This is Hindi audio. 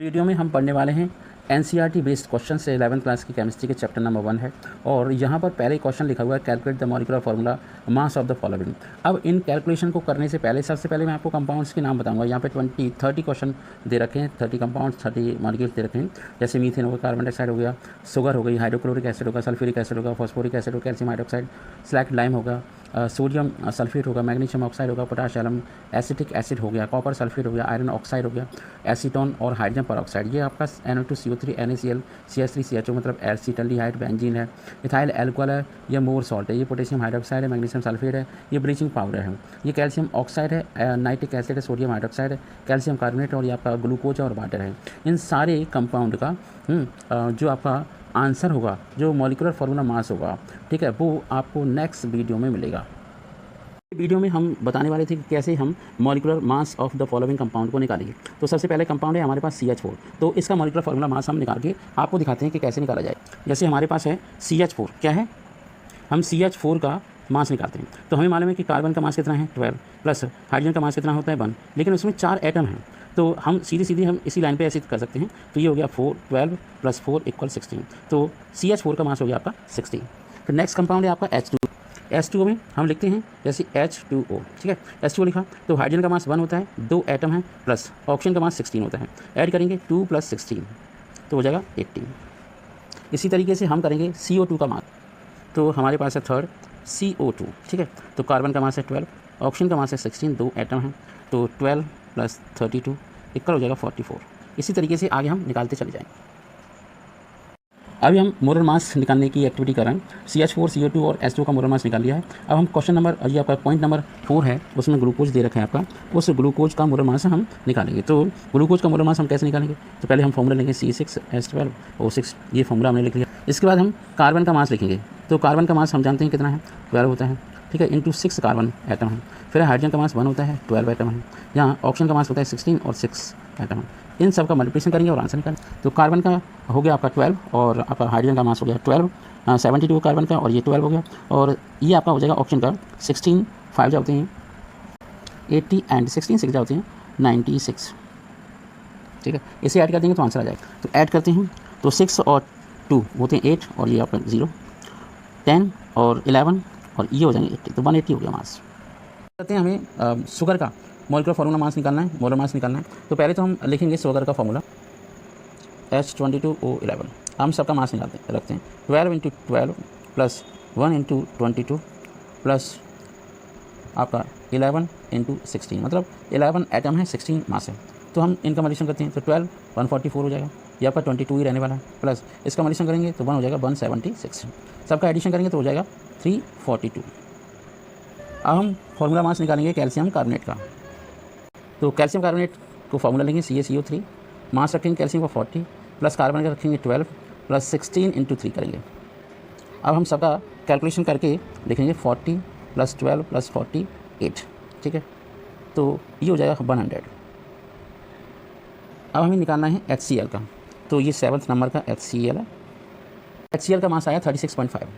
वीडियो में हम पढ़ने वाले हैं एनसीईआरटी बेस्ड क्वेश्चन से 11th क्लास की केमिस्ट्री के चैप्टर नंबर 1 है और यहाँ पर पहले क्वेश्चन लिखा हुआ है calculate the molecular formula mass of the following. अब इन कैलकुलेशन को करने से पहले सबसे पहले मैं आपको कंपाउंड्स के नाम बताऊंगा। यहाँ पे 30 क्वेश्चन दे रखे हैं, 30 कंपाउंड्स 30 मॉलिक्यूल्स दे रखे हैं। जैसे मीथेन हो गया, कार्बन डाइऑक्साइड हो गया, शुगर हो गई, हाइड्रोक्लोरिक एसिड होगा, सल्फ्यूरिक एसिड होगा, फॉस्फोरिक एसिड होगा, कैल्शियम हाइड्रोक्साइड, स्लैक्ट लाइम होगा, सोडियम सल्फेट होगा, मैग्नीशियम ऑक्साइड होगा, पोटाशियम एसिटिक एसिड हो गया, कॉपर सल्फेट हो गया, आयरन ऑक्साइड हो गया, एसीटोन और हाइड्रोजन परऑक्साइड। ये आपका NO2CO3 NaCl CH3 CHO मतलब एसिटल्डिहाइड बेंजीन है, इथाइल एल्कोहल है, ये मोर सॉल्ट है, ये पोटेशियम हाइड्रोक्साइड है, मैग्नीशियम सल्फेट है, ये ब्लीचिंग पाउडर है, ये कैल्शियम ऑक्साइड है, नाइट्रिक एसिड है, सोडियम हाइड्रोक्साइड है, कैल्शियम कार्बोनेट और ये आपका ग्लूकोज और वाटर है। इन सारे कंपाउंड का जो आपका आंसर होगा, जो मॉलिक्यूलर फार्मूला मास होगा, ठीक है, वो आपको नेक्स्ट वीडियो में मिलेगा। वीडियो में हम बताने वाले थे कि कैसे हम molecular mass of the following compound को निकालेंगे। तो सबसे पहले कंपाउंड है हमारे पास CH4। तो इसका मॉलिक्यूलर फार्मूला मास हम निकाल के आपको दिखाते हैं कि कैसे निकाला जाए। जैसे हमारे पास है CH4, क्या है, हम CH4 का मास निकालते हैं। तो हमें मालूम है कि कार्बन का मास कितना है 12 प्लस हाइड्रोजन का मास कितना होता है 1, लेकिन उसमें 4 एटम हैं। तो हम सीधी हम इसी लाइन पे ऐसे कर सकते हैं। तो ये हो गया 12 + 4 = 16। तो CH4 का मास हो गया आपका 16। फिर नेक्स्ट कंपाउंड है आपका H2O में हम लिखते हैं जैसे H2O, ठीक है, H2O लिखा तो हाइड्रोजन का मास 1 होता है, 2 एटम है, प्लस ऑक्सीजन का मास 16 होता है। ऐड करेंगे 2 + 16 तो हो जाएगा 18। इसी तरीके से हम करेंगे CO2 का मास। तो हमारे पास है थर्ड CO2, ठीक है, तो कार्बन का मास है 12, ऑक्सीजन का मास है 16, 2 एटम है, तो 12 + 32 = हो जाएगा 44। इसी तरीके से आगे हम निकालते चले जाएंगे। अभी हम मोलर मास निकालने की एक्टिविटी कर रहे हैं। CH4, CO2 और H2O का मोलर मास निकाल लिया है। अब हम क्वेश्चन नंबर, ये आपका पॉइंट नंबर 4 है, उसमें ग्लूकोज दे रखा है आपका, उस ग्लूकोज का मोलर मास हम निकालेंगे। तो ग्लूकोज का मोलर मास हम कैसे निकालेंगे, तो पहले हम फॉर्मूला लेंगे C6H12O6, ये फॉर्मूला हमने लिख लिया। इसके बाद हम कार्बन का मास लिखेंगे। तो कार्बन का मास हम जानते हैं कितना है, 12 होता है, ठीक है, इंटू 6 कार्बन एटम है। फिर हाइड्रोजन का मास 1 होता है, 12 एटम है। यहाँ ऑक्सीजन का मास होता है 16 और 6 एटम है। इन सब का मल्टीप्लिकेशन करेंगे और आंसर निकालेंगे। तो कार्बन का हो गया आपका 12 और आपका हाइड्रोजन का मास हो गया 12, 72 कार्बन का और ये 12 हो गया। और ये आपका हो जाएगा ऑक्सीजन का 16, 5 जाते हैं 80 एंड 16 6 जाते हैं 96, ठीक है। इसे ऐड कर देंगे तो आंसर आ जाएगा। तो ऐड करते हैं तो 6 और 2 होते हैं 8 और ये आपका 0, 10 और 11 और ये हो जाएंगे 80, तो 180 हो गया मास। करते हैं हमें शुगर का मॉलिक्यूलर फार्मूला मास निकालना है, मोलर मास निकालना है। तो पहले तो हम लिखेंगे शुगर का फार्मूला H22O11। हम सबका मास रखते हैं 12 × 12 + 1 × 22 प्लस आपका 11 × 16, मतलब 11 एटम है, 16 मास है। तो हम इनका मल्टीप्लिकेशन करते हैं तो 12 144 हो जाएगा, ये आपका 22 ही रहने वाला है, प्लस इसका मल्टीप्लिकेशन करेंगे तो 1 हो जाएगा 176, सबका एडिशन करेंगे तो हो जाएगा 342। अब हम फार्मूला मास निकालेंगे कैल्शियम कार्बोनेट का। तो कैल्शियम कार्बोनेट को फार्मूला लेंगे CaCO3, मास रखेंगे कैल्शियम का 40, प्लस कार्बन का रखेंगे 12 + 16 × 3 करेंगे। अब हम सबका कैलकुलेशन करके लिखेंगे 40 + 12 + 48, ठीक है, तो ये हो जाएगा 100। अब हमें निकालना है HCl का। तो ये 7th नंबर का HCl है। HCl का मास आया 36.5।